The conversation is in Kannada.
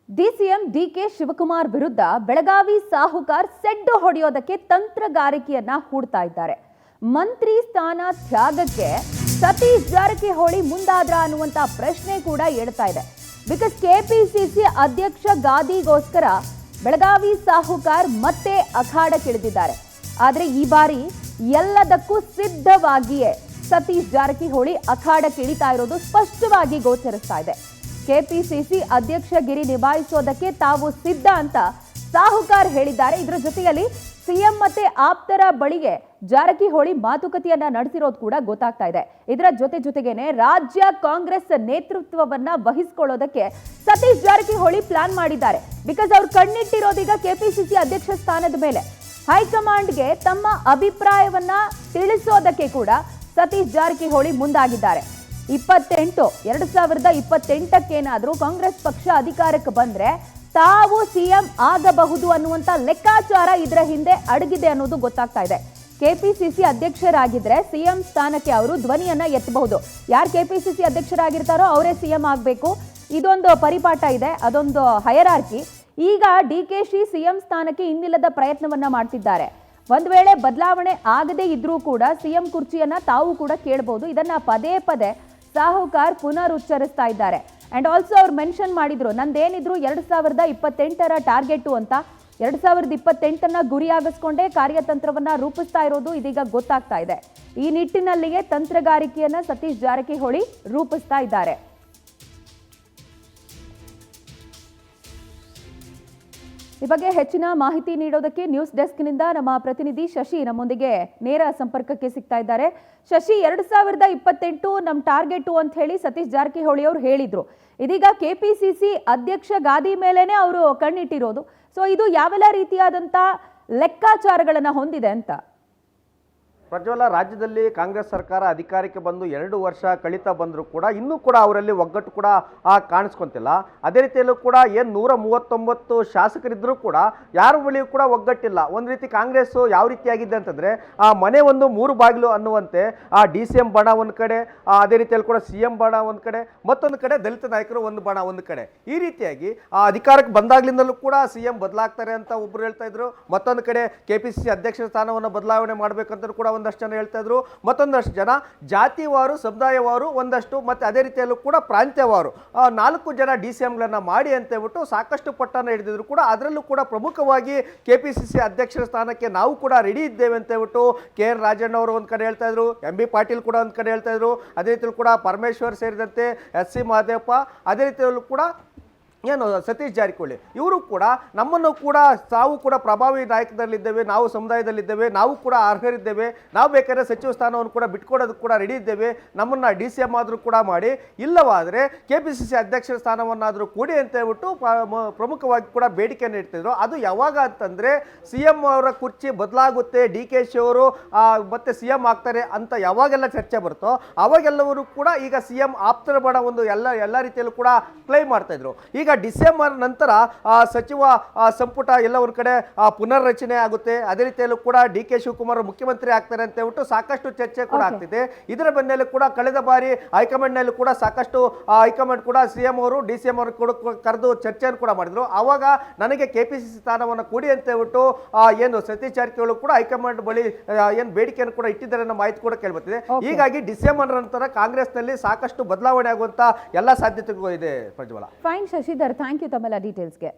ಡಿಸಿಎಂ ಡಿಕೆ ಶಿವಕುಮಾರ್ ವಿರುದ್ಧ ಬೆಳಗಾವಿ ಸಾಹುಕಾರ್ ಸೆಡ್ಡು ಹೊಡೆಯೋದಕ್ಕೆ ತಂತ್ರಗಾರಿಕೆಯನ್ನ ಹೂಡ್ತಾ ಇದ್ದಾರೆ. ಮಂತ್ರಿ ಸ್ಥಾನ ತ್ಯಾಗಕ್ಕೆ ಸತೀಶ್ ಜಾರಕಿಹೊಳಿ ಮುಂದಾದ್ರ ಅನ್ನುವಂತ ಪ್ರಶ್ನೆ ಕೂಡ ಏಳ್ತಾ ಇದೆ. ಬಿಕಾಸ್ ಕೆಪಿಸಿಸಿ ಅಧ್ಯಕ್ಷ ಗಾದಿಗೋಸ್ಕರ ಬೆಳಗಾವಿ ಸಾಹುಕಾರ್ ಮತ್ತೆ ಅಖಾಡಕ್ಕಿಳಿದಿದ್ದಾರೆ. ಆದರೆ ಈ ಬಾರಿ ಎಲ್ಲದಕ್ಕೂ ಸಿದ್ಧವಾಗಿಯೇ ಸತೀಶ್ ಜಾರಕಿಹೊಳಿ ಅಖಾಡಕ್ಕಿಳಿತಾ ಇರೋದು ಸ್ಪಷ್ಟವಾಗಿ ಗೋಚರಿಸ್ತಾ ಇದೆ. ಕೆಪಿಸಿಸಿ ಅಧ್ಯಕ್ಷಗಿರಿ ನಿಭಾಯಿಸೋದಕ್ಕೆ ತಾವು ಸಿದ್ಧ ಅಂತ ಸಾಹುಕಾರ್ ಹೇಳಿದ್ದಾರೆ. ಇದರ ಜೊತೆಯಲ್ಲಿ ಸಿಎಂ ಮತ್ತೆ ಆಪ್ತರ ಬಳಿಗೆ ಜಾರಕಿಹೊಳಿ ಮಾತುಕತೆಯನ್ನ ನಡೆಸಿರೋದು ಕೂಡ ಗೊತ್ತಾಗ್ತಾ ಇದೆ. ಇದರ ಜೊತೆಗೇನೆ ರಾಜ್ಯ ಕಾಂಗ್ರೆಸ್ ನೇತೃತ್ವವನ್ನ ವಹಿಸಿಕೊಳ್ಳೋದಕ್ಕೆ ಸತೀಶ್ ಜಾರಕಿಹೊಳಿ ಪ್ಲಾನ್ ಮಾಡಿದ್ದಾರೆ. ಬಿಕಾಸ್ ಅವ್ರು ಕಣ್ಣಿಟ್ಟಿರೋದೀಗ ಕೆಪಿಸಿಸಿ ಅಧ್ಯಕ್ಷ ಸ್ಥಾನದ ಮೇಲೆ. ಹೈಕಮಾಂಡ್ಗೆ ತಮ್ಮ ಅಭಿಪ್ರಾಯವನ್ನ ತಿಳಿಸೋದಕ್ಕೆ ಕೂಡ ಸತೀಶ್ ಜಾರಕಿಹೊಳಿ ಮುಂದಾಗಿದ್ದಾರೆ. 2028 ಕಾಂಗ್ರೆಸ್ ಪಕ್ಷ ಅಧಿಕಾರಕ್ಕೆ ಬಂದ್ರೆ ತಾವು ಸಿಎಂ ಆಗಬಹುದು ಅನ್ನುವಂತ ಲೆಕ್ಕಾಚಾರ ಇದರ ಹಿಂದೆ ಅಡಗಿದೆ ಅನ್ನೋದು ಗೊತ್ತಾಗ್ತಾ ಇದೆ. ಕೆಪಿಸಿಸಿ ಅಧ್ಯಕ್ಷರಾಗಿದ್ರೆ ಸಿಎಂ ಸ್ಥಾನಕ್ಕೆ ಅವರು ಧ್ವನಿಯನ್ನ ಎತ್ತಬಹುದು. ಯಾರು ಕೆಪಿಸಿಸಿ ಅಧ್ಯಕ್ಷರಾಗಿರ್ತಾರೋ ಅವರೇ ಸಿಎಂ ಆಗಬೇಕು. ಇದೊಂದು ಪರಿಪಾಠ ಇದೆ, ಅದೊಂದು ಹಯರಾರ್ಕಿ. ಈಗ ಡಿಕೆಶಿ ಸಿಎಂ ಸ್ಥಾನಕ್ಕೆ ಇನ್ನಿಲ್ಲದ ಪ್ರಯತ್ನವನ್ನ ಮಾಡ್ತಿದ್ದಾರೆ. ಒಂದ್ ವೇಳೆ ಬದಲಾವಣೆ ಆಗದೇ ಇದ್ರೂ ಕೂಡ ಸಿಎಂ ಕುರ್ಚಿಯನ್ನ ತಾವು ಕೂಡ ಕೇಳಬಹುದು. ಇದನ್ನ ಪದೇ ಪದೇ ಸಾಹುಕಾರ್ ಪುನರುಚ್ಚರಿಸ್ತಾ ಇದ್ದಾರೆ. ಅಂಡ್ ಆಲ್ಸೋ ಅವ್ರು ಮೆನ್ಷನ್ ಮಾಡಿದ್ರು, ನಂದೇನಿದ್ರು 2028 ಟಾರ್ಗೆಟ್ ಅಂತ. 2028 ಗುರಿಯಾಗಿಸ್ಕೊಂಡೇ ಕಾರ್ಯತಂತ್ರವನ್ನ ರೂಪಿಸ್ತಾ ಇರೋದು ಇದೀಗ ಗೊತ್ತಾಗ್ತಾ ಇದೆ. ಈ ನಿಟ್ಟಿನಲ್ಲಿಯೇ ತಂತ್ರಗಾರಿಕೆಯನ್ನ ಸತೀಶ್ ಜಾರಕಿಹೊಳಿ ರೂಪಿಸ್ತಾ ಇದ್ದಾರೆ. ಈ ಬಗ್ಗೆ ಹೆಚ್ಚಿನ ಮಾಹಿತಿ ನೀಡೋದಕ್ಕೆ ನ್ಯೂಸ್ ಡೆಸ್ಕ್ನಿಂದ ನಮ್ಮ ಪ್ರತಿನಿಧಿ ಶಶಿ ನಮ್ಮೊಂದಿಗೆ ನೇರ ಸಂಪರ್ಕಕ್ಕೆ ಸಿಗ್ತಾ ಇದ್ದಾರೆ. ಶಶಿ, 2028 ನಮ್ಮ ಟಾರ್ಗೆಟ್ ಅಂತ ಹೇಳಿ ಸತೀಶ್ ಜಾರಕಿಹೊಳಿ ಅವರು ಹೇಳಿದ್ರು. ಇದೀಗ ಕೆಪಿಸಿಸಿ ಅಧ್ಯಕ್ಷ ಗಾದಿ ಮೇಲೇನೆ ಅವರು ಕಣ್ಣಿಟ್ಟಿರೋದು. ಸೊ ಇದು ಯಾವೆಲ್ಲ ರೀತಿಯಾದಂತ ಲೆಕ್ಕಾಚಾರಗಳನ್ನ ಹೊಂದಿದೆ ಅಂತ? ಪ್ರಜ್ವಲ, ರಾಜ್ಯದಲ್ಲಿ ಕಾಂಗ್ರೆಸ್ ಸರ್ಕಾರ ಅಧಿಕಾರಕ್ಕೆ ಬಂದು 2 ವರ್ಷ ಕಳೀತಾ ಬಂದರೂ ಕೂಡ ಇನ್ನೂ ಕೂಡ ಅವರಲ್ಲಿ ಒಗ್ಗಟ್ಟು ಕೂಡ ಕಾಣಿಸ್ಕೊಂತಿಲ್ಲ. ಅದೇ ರೀತಿಯಲ್ಲೂ ಕೂಡ ಏನು 139 ಶಾಸಕರಿದ್ದರೂ ಕೂಡ ಯಾರ ಬಳಿಯೂ ಕೂಡ ಒಗ್ಗಟ್ಟಿಲ್ಲ. ಒಂದು ರೀತಿ ಕಾಂಗ್ರೆಸ್ಸು ಯಾವ ರೀತಿಯಾಗಿದೆ ಅಂತಂದರೆ ಮನೆ ಒಂದು 3 ಬಾಗಿಲು ಅನ್ನುವಂತೆ DCM ಬಣ ಒಂದು ಕಡೆ, ಅದೇ ರೀತಿಯಲ್ಲಿ ಕೂಡ CM ಬಣ ಒಂದು ಕಡೆ, ಮತ್ತೊಂದು ಕಡೆ ದಲಿತ ನಾಯಕರು ಒಂದು ಬಣ ಒಂದು ಕಡೆ. ಈ ರೀತಿಯಾಗಿ ಅಧಿಕಾರಕ್ಕೆ ಬಂದಾಗ್ಲಿಂದಲೂ ಕೂಡ CM ಬದಲಾಗ್ತಾರೆ ಅಂತ ಒಬ್ಬರು ಹೇಳ್ತಾ ಇದ್ರು. ಮತ್ತೊಂದು ಕಡೆ KPCC ಅಧ್ಯಕ್ಷ ಸ್ಥಾನವನ್ನು ಬದಲಾವಣೆ ಮಾಡಬೇಕಂತ ಕೂಡ ಒಂದಷ್ಟು ಜನ ಹೇಳ್ತಾ ಇದ್ರು. ಮತ್ತೊಂದಷ್ಟು ಜನ ಜಾತಿವಾರು, ಸಮುದಾಯವಾರು ಒಂದಷ್ಟು, ಮತ್ತೆ ಅದೇ ರೀತಿಯಲ್ಲೂ ಕೂಡ ಪ್ರಾಂತ್ಯವಾರು 4 ಜನ DCMಗಳನ್ನ ಮಾಡಿ ಅಂತ ಹೇಳ್ಬಿಟ್ಟು ಸಾಕಷ್ಟು ಪಟ್ಟಣ ಹಿಡಿದಿದ್ರು ಕೂಡ ಅದರಲ್ಲೂ ಕೂಡ ಪ್ರಮುಖವಾಗಿ KPCC ಅಧ್ಯಕ್ಷರ ಸ್ಥಾನಕ್ಕೆ ನಾವು ಕೂಡ ರೆಡಿ ಇದ್ದೇವೆ ಅಂತ ಹೇಳ್ಬಿಟ್ಟು KR ರಾಜಣ್ಣ ಅವರು ಒಂದು ಕಡೆ ಹೇಳ್ತಾ ಇದ್ರು, MB ಪಾಟೀಲ್ ಕೂಡ ಒಂದು ಕಡೆ ಹೇಳ್ತಾ ಇದ್ರು. ಅದೇ ರೀತಿಯಲ್ಲಿ ಕೂಡ ಪರಮೇಶ್ವರ್ ಸೇರಿದಂತೆ SC ಮಹದೇವಪ್ಪ, ಅದೇ ರೀತಿಯಲ್ಲೂ ಕೂಡ ಏನು ಸತೀಶ್ ಜಾರಕಿಹೊಳಿ ಇವರು ಕೂಡ ನಮ್ಮನ್ನು ಕೂಡ ತಾವು ಕೂಡ ಪ್ರಭಾವಿ ನಾಯಕದಲ್ಲಿದ್ದೇವೆ, ನಾವು ಸಮುದಾಯದಲ್ಲಿದ್ದೇವೆ, ನಾವು ಕೂಡ ಅರ್ಹರಿದ್ದೇವೆ, ನಾವು ಬೇಕಾದ್ರೆ ಸಚಿವ ಸ್ಥಾನವನ್ನು ಕೂಡ ಬಿಟ್ಕೊಡೋದಕ್ಕೆ ಕೂಡ ರೆಡಿ ಇದ್ದೇವೆ, ನಮ್ಮನ್ನು DCM ಆದರೂ ಕೂಡ ಮಾಡಿ, ಇಲ್ಲವಾದರೆ KPCC ಅಧ್ಯಕ್ಷರ ಸ್ಥಾನವನ್ನಾದರೂ ಕೊಡಿ ಅಂತ ಹೇಳ್ಬಿಟ್ಟು ಪ್ರಮುಖವಾಗಿ ಕೂಡ ಬೇಡಿಕೆಯನ್ನು ಇಡ್ತಿದ್ರು. ಅದು ಯಾವಾಗ ಅಂತಂದರೆ CM ಅವರ ಕುರ್ಚಿ ಬದಲಾಗುತ್ತೆ, DKಶಿ ಅವರು ಮತ್ತೆ CM ಆಗ್ತಾರೆ ಅಂತ ಯಾವಾಗೆಲ್ಲ ಚರ್ಚೆ ಬರುತ್ತೋ ಅವಾಗೆಲ್ಲವರು ಕೂಡ ಈಗ CM ಆಪ್ತರ ಬಣ ಒಂದು ಎಲ್ಲ ರೀತಿಯಲ್ಲೂ ಕೂಡ ಕ್ಲೈಮ್ ಮಾಡ್ತಾಯಿದ್ರು. ಈಗ ಡಿಸೆಂಬರ್ ನಂತರ ಸಚಿವ ಸಂಪುಟ ಎಲ್ಲ ಒಂದು ಕಡೆ ಪುನರ್ರಚನೆ ಆಗುತ್ತೆ. ಅದೇ ರೀತಿಯಲ್ಲೂ ಕೂಡ DK ಶಿವಕುಮಾರ್ ಮುಖ್ಯಮಂತ್ರಿ ಆಗ್ತಾರೆ ಅಂತ ಹೇಳ್ಬಿಟ್ಟು ಸಾಕಷ್ಟು ಚರ್ಚೆ ಕೂಡ ಆಗ್ತಿದೆ. ಇದರ ಬೆನ್ನಲ್ಲೂ ಕೂಡ ಕಳೆದ ಬಾರಿ ಹೈಕಮಾಂಡ್ನಲ್ಲಿ ಕೂಡ ಸಾಕಷ್ಟು ಹೈಕಮಾಂಡ್ ಕೂಡ CM ಅವರು DCM ಅವರು ಕೂಡ ಕರೆದು ಚರ್ಚೆಯನ್ನು ಕೂಡ ಮಾಡಿದ್ರು. ಆವಾಗ ನನಗೆ KPCC ಸ್ಥಾನವನ್ನು ಕೊಡಿ ಅಂತ ಹೇಳ್ಬಿಟ್ಟು ಏನು ಸತೀಶ್ ಜಾರಕಿಹೊಳಿ ಕೂಡ ಹೈಕಮಾಂಡ್ ಬಳಿ ಏನು ಬೇಡಿಕೆಯನ್ನು ಕೂಡ ಇಟ್ಟಿದ್ದಾರೆ ಅನ್ನೋ ಮಾಹಿತಿ ಕೂಡ ಕೇಳ್ಬರ್ತಿದೆ. ಹೀಗಾಗಿ ಡಿಸೆಂಬರ್ ನಂತರ ಕಾಂಗ್ರೆಸ್ನಲ್ಲಿ ಸಾಕಷ್ಟು ಬದಲಾವಣೆ ಆಗುವಂತ ಎಲ್ಲ ಸಾಧ್ಯತೆಗಳು ಇದೆ. ಪ್ರಜ್ವಲ, ಫೈನ್ ಶಶಿಧರ್, ಥ್ಯಾಂಕ್ ಯು ತಮ್ಮೆಲ್ಲ ಡೀಟೇಲ್ಸ್ಗೆ.